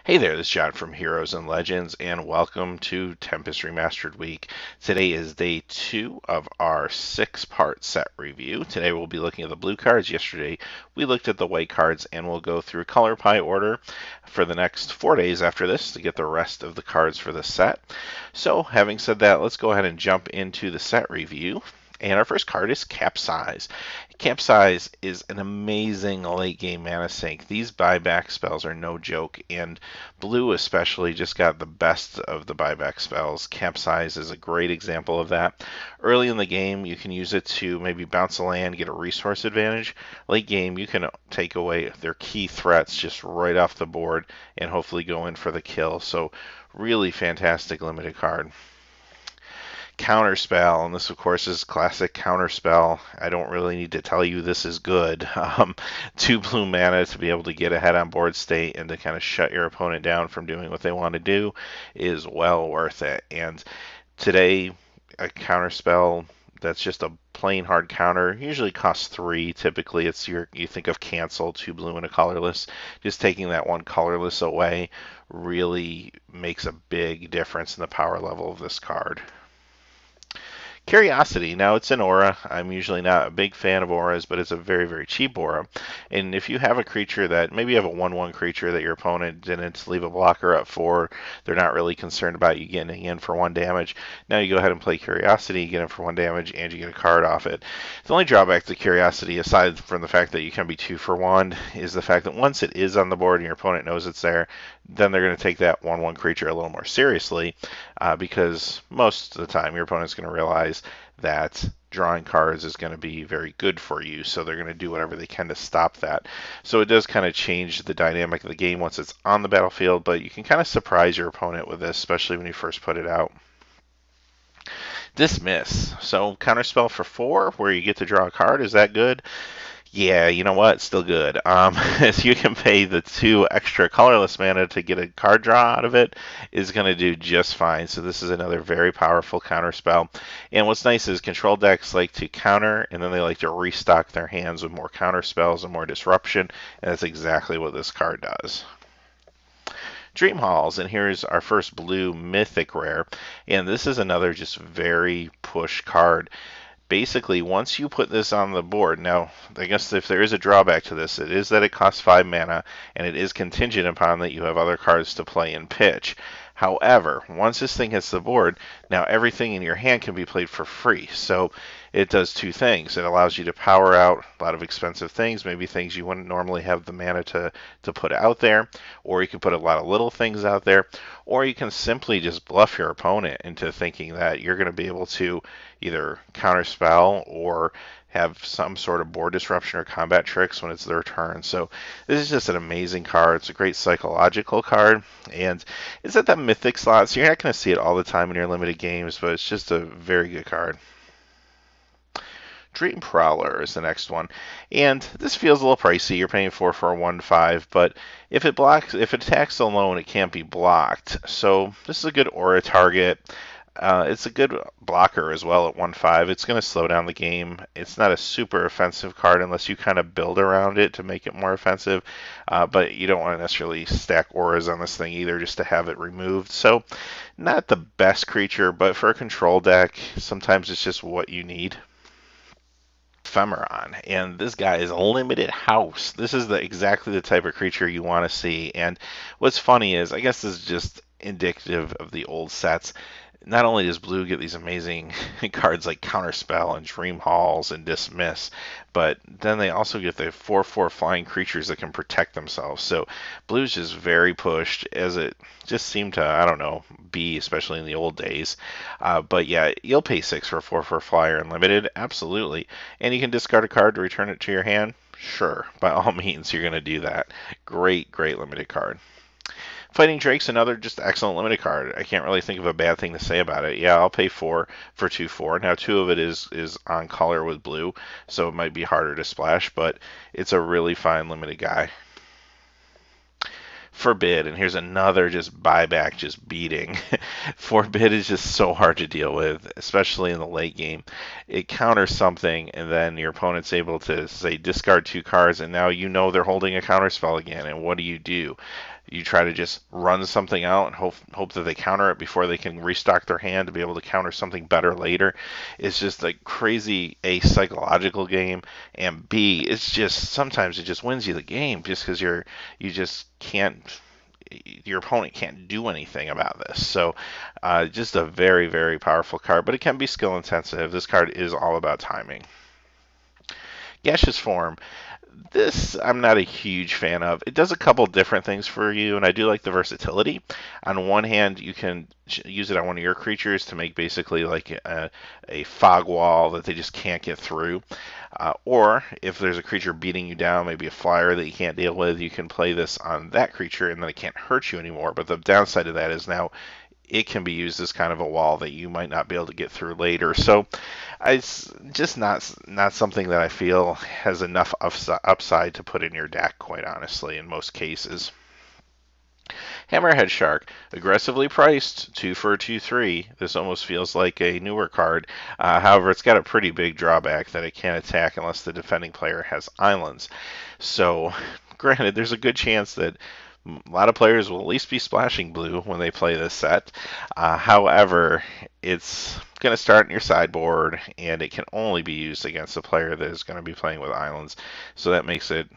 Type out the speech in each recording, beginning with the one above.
Hey there, this is John from Heroes and Legends, and welcome to Tempest Remastered Week. Today is day 2 of our 6-part set review. Today we'll be looking at the blue cards. Yesterday we looked at the white cards, and we'll go through color pie order for the next 4 days after this to get the rest of the cards for the set. So, having said that, let's go ahead and jump into the set review. And our first card is Capsize. Capsize is an amazing late game mana sink. These buyback spells are no joke, and blue especially just got the best of the buyback spells. Capsize is a great example of that. Early in the game, you can use it to maybe bounce a land, get a resource advantage. Late game, you can take away their key threats just right off the board and hopefully go in for the kill. So, really fantastic limited card. Counterspell, and this of course is classic Counterspell. I don't really need to tell you this is good. 2 blue mana to be able to get ahead on board state and to kind of shut your opponent down from doing what they want to do is well worth it. And today, a Counterspell that's just a plain hard counter usually costs 3. Typically, you think of cancel, 2 blue and a colorless. Just taking that one colorless away really makes a big difference in the power level of this card. Curiosity. Now, it's an aura. I'm usually not a big fan of auras, but it's a very, very cheap aura. And if you have a creature that, maybe you have a 1/1 creature that your opponent didn't leave a blocker up for, they're not really concerned about you getting in for 1 damage. Now you go ahead and play Curiosity, you get in for 1 damage, and you get a card off it. The only drawback to Curiosity, aside from the fact that you can be 2 for 1, is the fact that once it is on the board and your opponent knows it's there, then they're going to take that 1/1 creature a little more seriously, because most of the time your opponent's going to realize that drawing cards is going to be very good for you, so they're going to do whatever they can to stop that. So it does kind of change the dynamic of the game once it's on the battlefield, but you can kind of surprise your opponent with this, especially when you first put it out. Dismiss. So counterspell for 4, where you get to draw a card. Is that good? Yeah, you know what? Still good. You can pay the 2 extra colorless mana to get a card draw out of it is going to do just fine. So this is another very powerful counter spell. And what's nice is control decks like to counter, and then they like to restock their hands with more counter spells and more disruption. And that's exactly what this card does. Dream Halls, and here's our first blue mythic rare. And this is another just very push card. Basically, once you put this on the board, now, I guess if there is a drawback to this, it is that it costs 5 mana, and it is contingent upon that you have other cards to play and pitch. However, once this thing hits the board, now everything in your hand can be played for free. So it does 2 things. It allows you to power out a lot of expensive things, maybe things you wouldn't normally have the mana to put out there, or you can put a lot of little things out there, or you can simply just bluff your opponent into thinking that you're going to be able to either counterspell or have some sort of board disruption or combat tricks when it's their turn. So this is just an amazing card. It's a great psychological card, and it's at that mythic slot, so you're not going to see it all the time in your limited games, but it's just a very good card. Dream Prowler is the next one, and this feels a little pricey. You're paying 4 for a 1/5, but if it attacks alone, it can't be blocked. So this is a good aura target. It's a good blocker as well at 1/5. It's going to slow down the game. It's not a super offensive card unless you kind of build around it to make it more offensive, but you don't want to necessarily stack auras on this thing either just to have it removed. So not the best creature, but for a control deck, sometimes it's just what you need. Semoran, and this guy is a limited house. This is exactly the type of creature you want to see. And what's funny is, I guess this is just indicative of the old sets. Not only does blue get these amazing cards like Counterspell and Dream Halls and Dismiss, but then they also get the 4/4 flying creatures that can protect themselves. So blue's just very pushed, as it just seemed to, I don't know, be, especially in the old days. But yeah, you'll pay 6 for a 4/4 flyer unlimited, absolutely. And you can discard a card to return it to your hand. Sure, by all means, you're going to do that. Great, great limited card. Fighting Drake's another just excellent limited card. I can't really think of a bad thing to say about it. Yeah, I'll pay 4 for 2/4. Now 2 of it is on color with blue, so it might be harder to splash, but it's a really fine limited guy. Forbid, and here's another just buyback, just beating. Forbid is just so hard to deal with, especially in the late game. It counters something, and then your opponent's able to say discard 2 cards, and now you know they're holding a counter spell again, and what do? you try to just run something out and hope that they counter it before they can restock their hand to be able to counter something better later. It's just a crazy A, psychological game, and B, it's just sometimes it just wins you the game just because you just can't, your opponent can't do anything about this. So just a very, very powerful card, but it can be skill intensive. This card is all about timing. Gaseous Form. This I'm not a huge fan of. It does a couple different things for you, and I do like the versatility. On one hand, you can use it on one of your creatures to make basically like a fog wall that they just can't get through. Or if there's a creature beating you down, maybe a flyer that you can't deal with, you can play this on that creature and then it can't hurt you anymore. But the downside of that is now it can be used as kind of a wall that you might not be able to get through later. So it's just not something that I feel has enough upside to put in your deck, quite honestly, in most cases. Hammerhead Shark, aggressively priced, 2 for a 2/3. This almost feels like a newer card. However, it's got a pretty big drawback that it can't attack unless the defending player has islands. So, granted, there's a good chance that a lot of players will at least be splashing blue when they play this set. However, it's going to start in your sideboard, and it can only be used against a player that is going to be playing with islands. So that makes it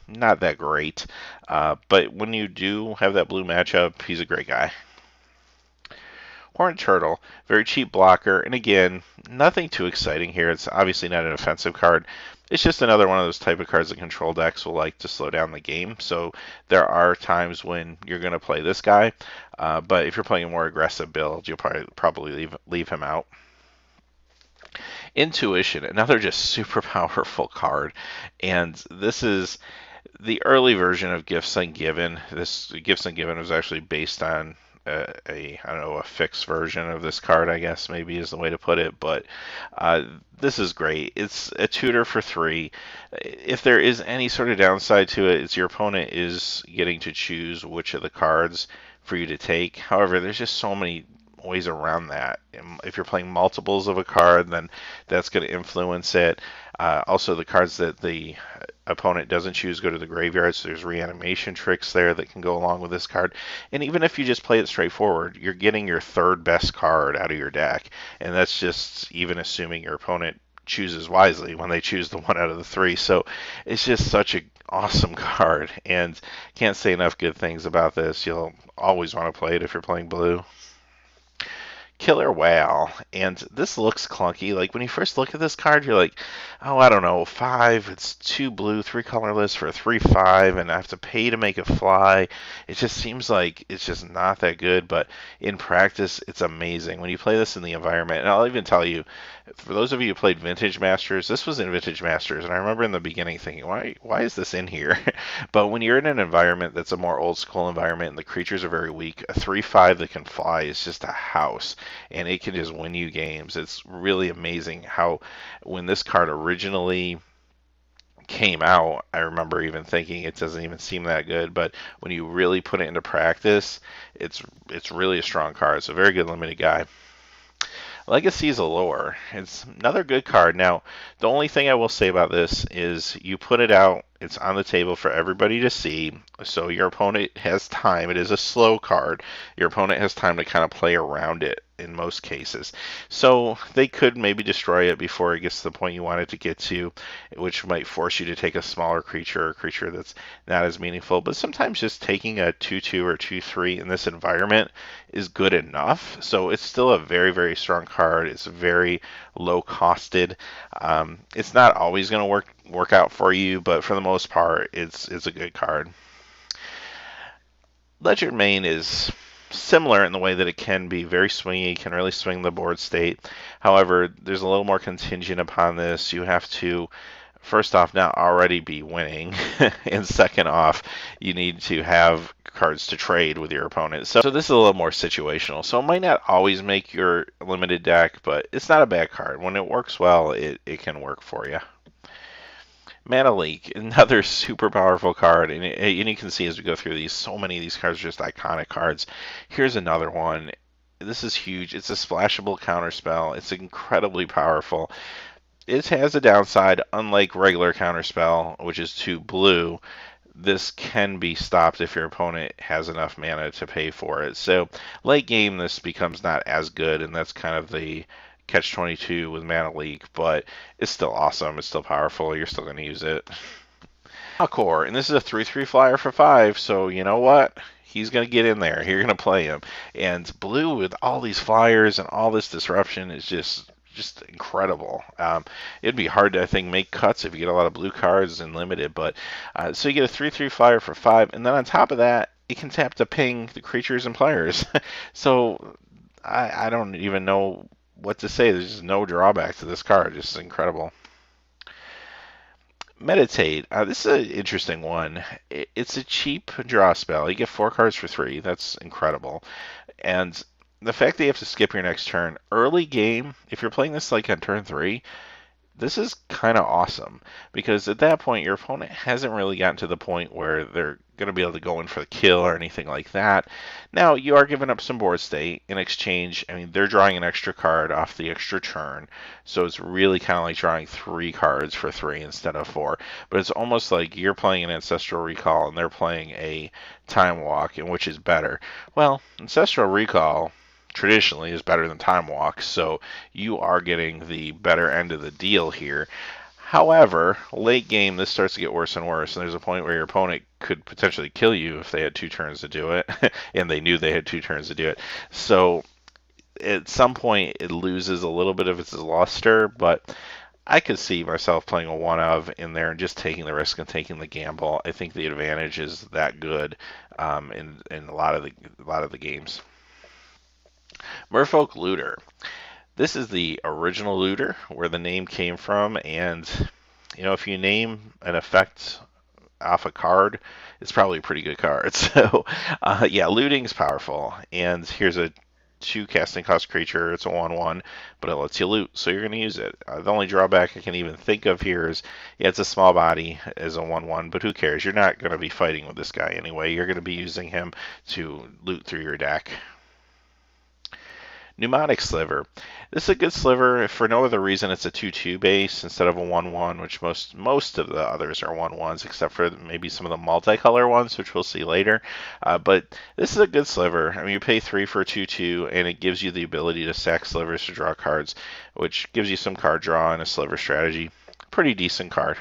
not that great. But when you do have that blue matchup, he's a great guy. Horned Turtle, very cheap blocker, and again, nothing too exciting here. It's obviously not an offensive card. It's just another one of those type of cards that control decks will like to slow down the game. So there are times when you're going to play this guy, but if you're playing a more aggressive build, you'll probably leave him out. Intuition, another just super powerful card, and this is the early version of Gifts Ungiven. This Gifts Ungiven was actually based on I don't know, a fixed version of this card, I guess maybe is the way to put it. But this is great. It's a tutor for 3. If there is any sort of downside to it, it's your opponent is getting to choose which of the cards for you to take. However, there's just so many ways around that. If you're playing multiples of a card, then that's going to influence it. Also, the cards that the opponent doesn't choose go to the graveyard, so there's reanimation tricks there that can go along with this card. And even if you just play it straightforward, you're getting your 3rd best card out of your deck, and that's just even assuming your opponent chooses wisely when they choose the 1 out of the 3. So it's just such an awesome card, and can't say enough good things about this. You'll always want to play it if you're playing blue. Killer Whale, and this looks clunky. Like when you first look at this card, you're like, oh, I don't know, 5, it's 2 blue, 3 colorless for a 3/5, and I have to pay to make a fly. It just seems like it's just not that good, but in practice, it's amazing. When you play this in the environment, and I'll even tell you, for those of you who played Vintage Masters, this was in Vintage Masters, and I remember in the beginning thinking, why is this in here? But when you're in an environment that's a more old school environment and the creatures are very weak, a 3/5 that can fly is just a house, and it can just win you games. It's really amazing how when this card originally came out, I remember even thinking it doesn't even seem that good, but when you really put it into practice, it's really a strong card. So very good limited guy. Legacy's Allure. It's another good card. Now, the only thing I will say about this is you put it out, it's on the table for everybody to see, so your opponent has time. It is a slow card. Your opponent has time to kind of play around it in most cases. So they could maybe destroy it before it gets to the point you want it to get to, which might force you to take a smaller creature or a creature that's not as meaningful. But sometimes just taking a 2/2 or 2/3 in this environment is good enough. So it's still a very, very strong card. It's very low costed. It's not always going to work out for you, but for the most part, it's a good card. Ledger Main is similar in the way that it can be very swingy, can really swing the board state. However, there's a little more contingent upon this. You have to, first off, not already be winning, and second off, you need to have cards to trade with your opponent. So this is a little more situational. So it might not always make your limited deck, but it's not a bad card. When it works well, it can work for you. Mana Leak, another super powerful card, and you can see as we go through these, so many of these cards are just iconic cards. Here's another one. This is huge. It's a splashable counterspell. It's incredibly powerful. It has a downside, unlike regular counterspell, which is 2 blue. this can be stopped if your opponent has enough mana to pay for it. So late game, this becomes not as good, and that's kind of the catch-22 with mana leak, but it's still awesome. It's still powerful. You're still going to use it. Core, and this is a 3/3 flyer for 5, so you know what? He's going to get in there. You're going to play him. And blue with all these flyers and all this disruption is just incredible. It'd be hard to, I think, make cuts if you get a lot of blue cards and limited, but so you get a 3/3 flyer for 5, and then on top of that, it can tap to ping the creatures and players. So I don't even know what to say. There's just no drawback to this card. It's incredible. Meditate. This is an interesting one. It's a cheap draw spell. You get 4 cards for 3. That's incredible. And the fact that you have to skip your next turn early game, if you're playing this like on turn 3, this is kind of awesome because at that point your opponent hasn't really gotten to the point where they're going to be able to go in for the kill or anything like that. Now you are giving up some board state in exchange. I mean, they're drawing an extra card off the extra turn, so it's really kind of like drawing 3 cards for 3 instead of 4. But it's almost like you're playing an Ancestral Recall and they're playing a Time Walk, and which is better? Well, Ancestral Recall traditionally is better than Time Walk, so you are getting the better end of the deal here. However, late game, this starts to get worse and worse, and there's a point where your opponent could potentially kill you if they had 2 turns to do it, and they knew they had 2 turns to do it. So at some point, it loses a little bit of its luster, but I could see myself playing a 1-of in there and just taking the risk and taking the gamble. I think the advantage is that good in a lot of the games. Merfolk Looter. This is the original Looter, where the name came from, and if you name an effect off a card, it's probably a pretty good card. So, yeah, looting's powerful, and here's a 2 casting cost creature. It's a 1/1, but it lets you loot, so you're going to use it. The only drawback I can even think of here is, yeah, it's a small body as a 1/1, but who cares? You're not going to be fighting with this guy anyway. You're going to be using him to loot through your deck. Pneumonic Sliver. This is a good sliver. If for no other reason, it's a 2/2 base instead of a 1/1, which most of the others are 1/1s, except for maybe some of the multicolor ones, which we'll see later. But this is a good sliver. I mean, you pay 3 for a 2/2, and it gives you the ability to sack slivers to draw cards, which gives you some card draw and a sliver strategy. Pretty decent card.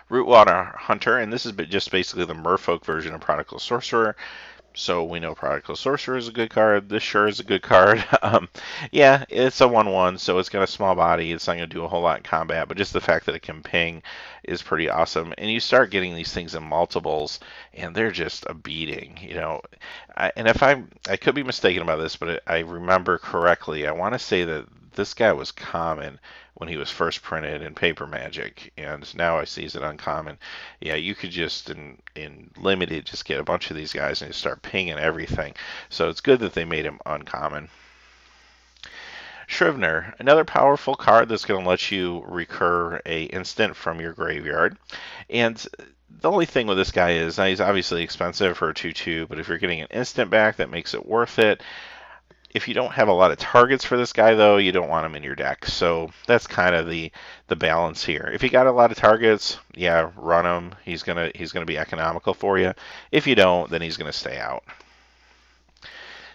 Rootwater Hunter, and this is just basically the Merfolk version of Prodigal Sorcerer. So we know Prodigal Sorcerer is a good card. This sure is a good card. Yeah, it's a 1/1, so it's got a small body. It's not going to do a whole lot in combat, but just the fact that it can ping is pretty awesome. And you start getting these things in multiples, and they're just a beating. And if I could be mistaken about this, but I remember correctly, I want to say that this guy was common when he was first printed in Paper Magic, and now I see he's an uncommon. Yeah, you could just in limited just get a bunch of these guys and just start pinging everything. So it's good that they made him uncommon. Shriven Er, another powerful card that's going to let you recur a instant from your graveyard. And the only thing with this guy is he's obviously expensive for a 2/2, but if you're getting an instant back, that makes it worth it. If you don't have a lot of targets for this guy, though, you don't want him in your deck. So that's kind of the balance here. If you got a lot of targets, yeah, run him. He's gonna be economical for you. If you don't, then he's gonna stay out.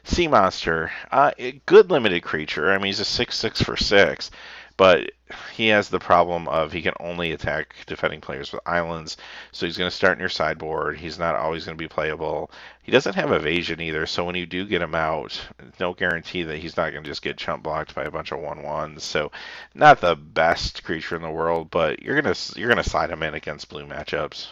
Sea Monster, a good limited creature. I mean, he's a 6/6 for 6, but he has the problem of he can only attack defending players with islands, so he's going to start in your sideboard. He's not always going to be playable. He doesn't have evasion either, so when you do get him out, no guarantee that he's not going to just get chump blocked by a bunch of 1/1s. So not the best creature in the world, but you're gonna slide him in against blue matchups.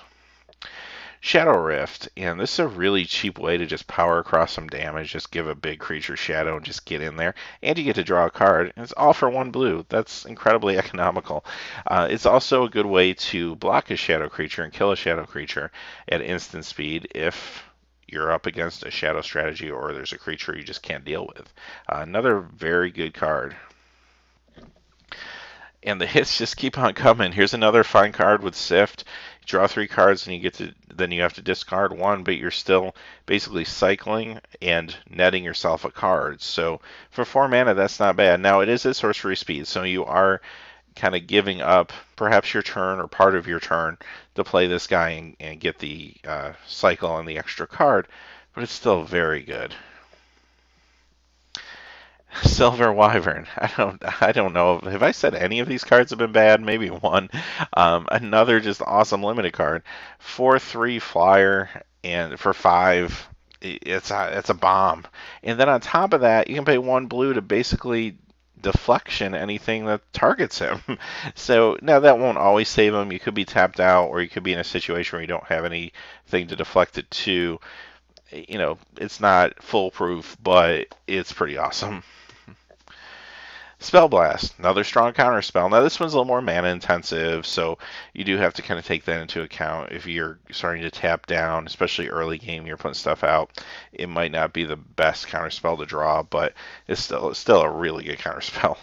Shadow Rift, and this is a really cheap way to just power across some damage, just give a big creature shadow and just get in there, and you get to draw a card, and it's all for 1 blue. That's incredibly economical. It's also a good way to block a shadow creature and kill a shadow creature at instant speed if you're up against a shadow strategy or there's a creature you just can't deal with. Another very good card. And the hits just keep on coming. Here's another fine card with Sift. Draw 3 cards, and then you have to discard 1, but you're still basically cycling and netting yourself a card. So for 4 mana, that's not bad. Now it is at sorcery speed, so you are kind of giving up perhaps your turn or part of your turn to play this guy and get the cycle and the extra card, but it's still very good. Silver Wyvern. I don't know. Have I said any of these cards have been bad? Maybe one. Another just awesome limited card. 4/3 flyer and for 5. It's a bomb. And then on top of that, you can pay 1 blue to basically deflection anything that targets him. So now that won't always save him. You could be tapped out, or you could be in a situation where you don't have anything to deflect it to. It's not foolproof, but it's pretty awesome. Spell Blast, another strong counter spell. Now this one's a little more mana intensive, so you do have to kind of take that into account. If you're starting to tap down, especially early game, you're putting stuff out, it might not be the best counter spell to draw, but it's still a really good counter spell.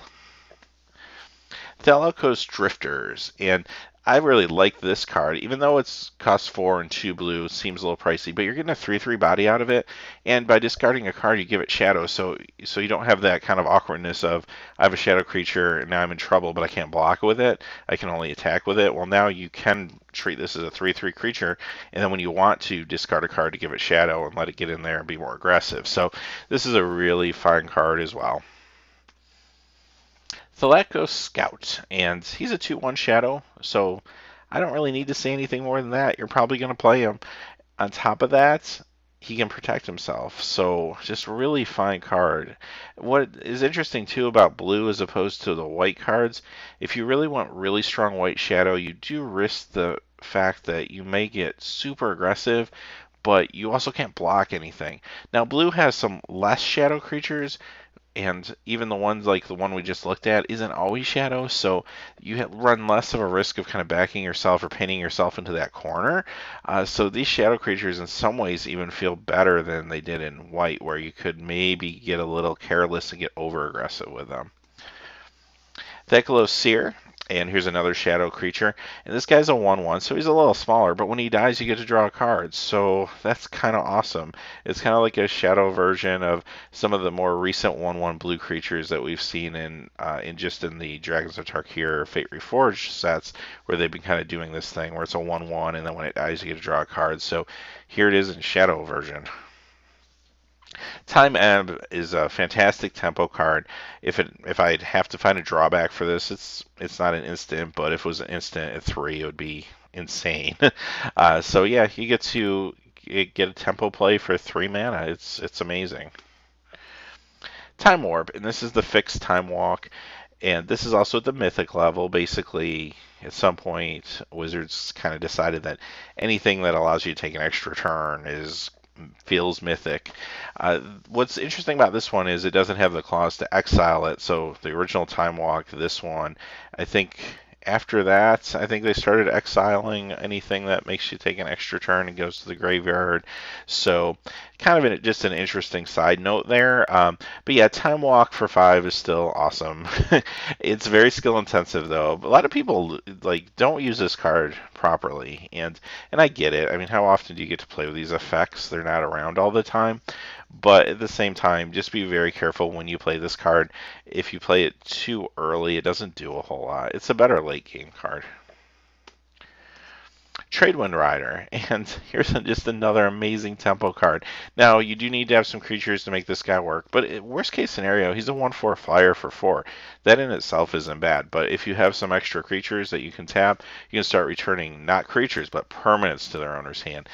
Thalakos Drifters, and I really like this card, even though it's cost 4 and 2 blue, it seems a little pricey, but you're getting a 3/3 body out of it, and by discarding a card, you give it shadow, so you don't have that kind of awkwardness of, I have a shadow creature, and now I'm in trouble, but I can't block with it, I can only attack with it. Well, now you can treat this as a 3/3 creature, and then when you want to discard a card to give it shadow and let it get in there and be more aggressive. So this is a really fine card as well. Thalakos Scout, and he's a 2/1 shadow, so I don't really need to say anything more than that. You're probably going to play him. On top of that, he can protect himself, so just really fine card. What is interesting too about blue as opposed to the white cards, if you really want really strong white shadow, you do risk the fact that you may get super aggressive, but you also can't block anything. Now blue has some less shadow creatures, and even the ones like the one we just looked at isn't always shadow, so you run less of a risk of kind of backing yourself or pinning yourself into that corner. So these shadow creatures in some ways even feel better than they did in white, where you could maybe get a little careless and get over aggressive with them. Thekalos Seer, and here's another shadow creature. And this guy's a 1/1, so he's a little smaller, but when he dies, you get to draw a card. So that's kind of awesome. It's kind of like a shadow version of some of the more recent 1/1 blue creatures that we've seen in the Dragons of Tarkir Fate Reforged sets, where they've been kind of doing this thing where it's a 1/1, and then when it dies, you get to draw a card. So here it is in shadow version. Time Ebb is a fantastic tempo card. If I'd have to find a drawback for this, it's not an instant, but if it was an instant at 3, it would be insane. So yeah, you get to get a tempo play for 3 mana. It's amazing. Time Warp, and this is the fixed time walk, and this is also at the mythic level. Basically, at some point, Wizards kind of decided that anything that allows you to take an extra turn feels mythic. What's interesting about this one is it doesn't have the clause to exile it. So the original Time Walk, this one, I think after that, I think they started exiling anything that makes you take an extra turn and goes to the graveyard. So kind of just an interesting side note there. But yeah, Time Walk for 5 is still awesome. It's very skill intensive though. A lot of people don't use this card properly, and I get it. I mean, how often do you get to play with these effects? They're not around all the time. But at the same time, just be very careful when you play this card. If you play it too early, it doesn't do a whole lot. It's a better late game card. Tradewind Rider, and here's just another amazing tempo card. Now, you do need to have some creatures to make this guy work, but worst case scenario, he's a 1/4 flyer for 4. That in itself isn't bad, but if you have some extra creatures that you can tap, you can start returning not creatures, but permanents to their owner's hand.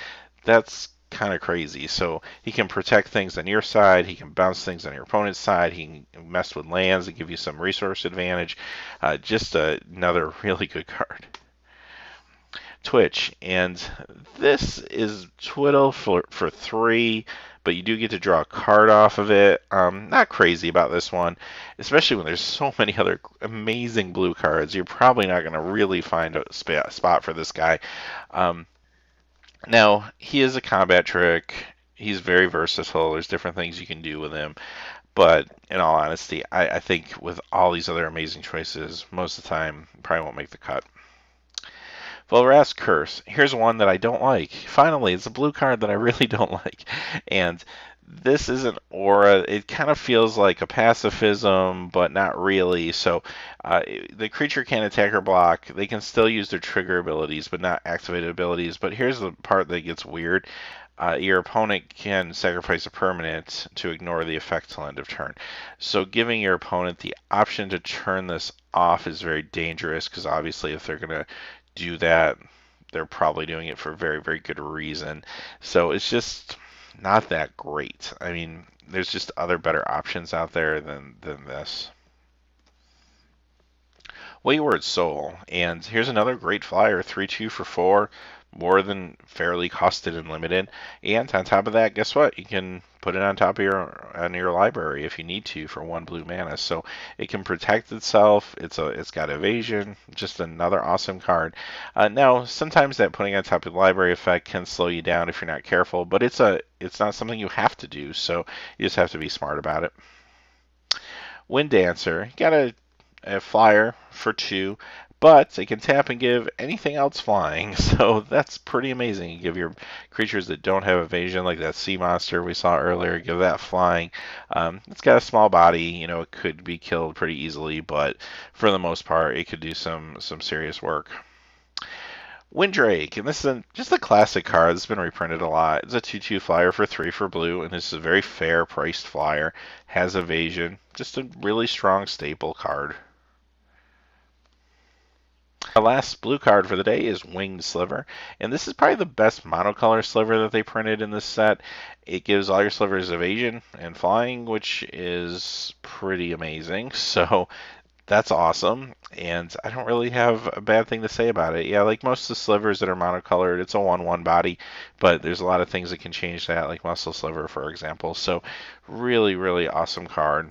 That's kind of crazy. So he can protect things on your side, he can bounce things on your opponent's side, he can mess with lands and give you some resource advantage. Just another really good card. Twitch, and this is Twiddle for 3, but you do get to draw a card off of it. Not crazy about this one, especially when there's so many other amazing blue cards. You're probably not going to really find a spot for this guy. Now, he is a combat trick. He's very versatile. There's different things you can do with him. But in all honesty, I think with all these other amazing choices, most of the time, probably won't make the cut. Volrath's Curse. Here's one that I don't like. Finally, it's a blue card that I really don't like. And this is an aura. It kind of feels like a pacifism, but not really. So the creature can attack or block. They can still use their trigger abilities, but not activated abilities. But here's the part that gets weird. Your opponent can sacrifice a permanent to ignore the effect till end of turn. So giving your opponent the option to turn this off is very dangerous, because obviously if they're going to do that, they're probably doing it for a very, very good reason. So it's just not that great. I mean, there's just other better options out there than this. Wayward Soul, and here's another great flyer, 3/2 for 4, more than fairly costed and limited. And on top of that, guess what? You can put it on top of your library if you need to for 1 blue mana. So it can protect itself. It's got evasion. Just another awesome card. Now sometimes that putting on top of the library effect can slow you down if you're not careful, but it's not something you have to do. So you just have to be smart about it. Wind Dancer, got a flyer for 2, but it can tap and give anything else flying, so that's pretty amazing. You give your creatures that don't have evasion, like that sea monster we saw earlier, give that flying. It's got a small body, you know, it could be killed pretty easily, but for the most part, it could do some serious work. Windrake, and this is just a classic card that's been reprinted a lot. It's a 2/2 flyer for 3 for blue, and this is a very fair priced flyer. Has evasion, just a really strong staple card. Our last blue card for the day is Winged Sliver, and this is probably the best monocolor sliver that they printed in this set. It gives all your slivers evasion and flying, which is pretty amazing. So that's awesome, and I don't really have a bad thing to say about it. Yeah, like most of the slivers that are monocolored, it's a 1/1 body, but there's a lot of things that can change that, like Muscle Sliver, for example. So really, really awesome card.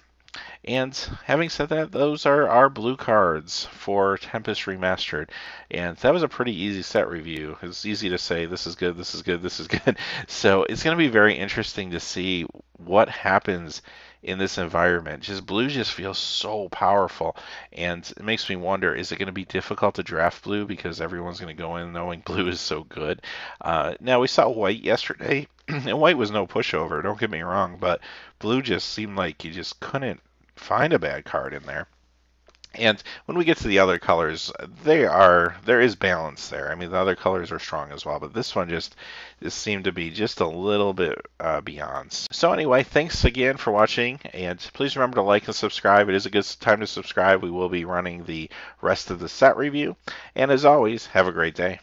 And having said that, those are our blue cards for Tempest Remastered. And that was a pretty easy set review. It's easy to say, this is good, this is good, this is good. So it's going to be very interesting to see what happens in this environment. Just blue just feels so powerful, and it makes me wonder, is it going to be difficult to draft blue because everyone's going to go in knowing blue is so good? Now we saw white yesterday, and white was no pushover, don't get me wrong, but blue just seemed like you just couldn't find a bad card in there. And when we get to the other colors, there is balance there. I mean, the other colors are strong as well, but this one just seemed to be just a little bit beyond. So anyway, thanks again for watching, and please remember to like and subscribe. It is a good time to subscribe. We will be running the rest of the set review. And as always, have a great day.